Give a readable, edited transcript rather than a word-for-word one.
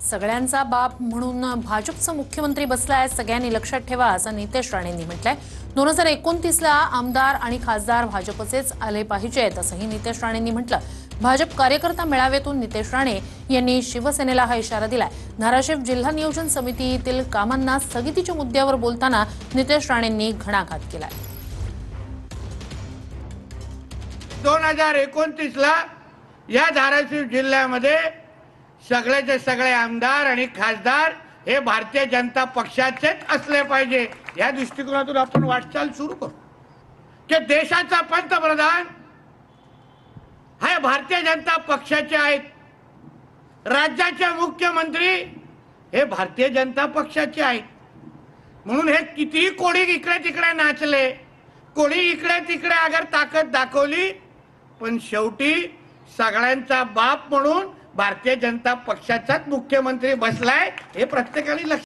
सगळ्यांचा बाप म्हणून भाजपचा मुख्यमंत्री बसलाय, सगळ्यांनी लक्षात ठेवा असं नितेश राणेंनी म्हटलंय। 2029ला आमदार आणि खासदार भाजपचेच आले पाहिजेत असंही नितेश राणेंनी म्हटलं। भाजप कार्यकर्ता मेळाव्यातून नितेश राणे यांनी शिवसेनेला हा इशारा दिलाय। धाराशिव जिल्हा नियोजन समितीतील कामांना स्थगितीच्या मुद्द्यावर बोलताना नितेश राणेंनी घणाघात केलाय। 2029ला या धाराशिव जिल्ह्यामध्ये सगळेचे सगळे आमदार आणि खासदार हे भारतीय जनता पक्षाचेच असले पाहिजे, या दृष्टिकोनातून आपण वाटचाल सुरू करू की देशाचा पंतप्रधान हे भारतीय जनता पक्षाचे आहेत, राज्याचे मुख्यमंत्री हे भारतीय जनता पक्षाचे आहेत। म्हणून हे किती कोणी इकडे तिकडे नाचले, कोणी इकडे तिकडे अगर ताकद दाखवली, पण शेवटी सगळ्यांचा बाप म्हणून भारतीय जनता पक्षाचाच मुख्यमंत्री बसलाय हे प्रत्येकाने लक्षात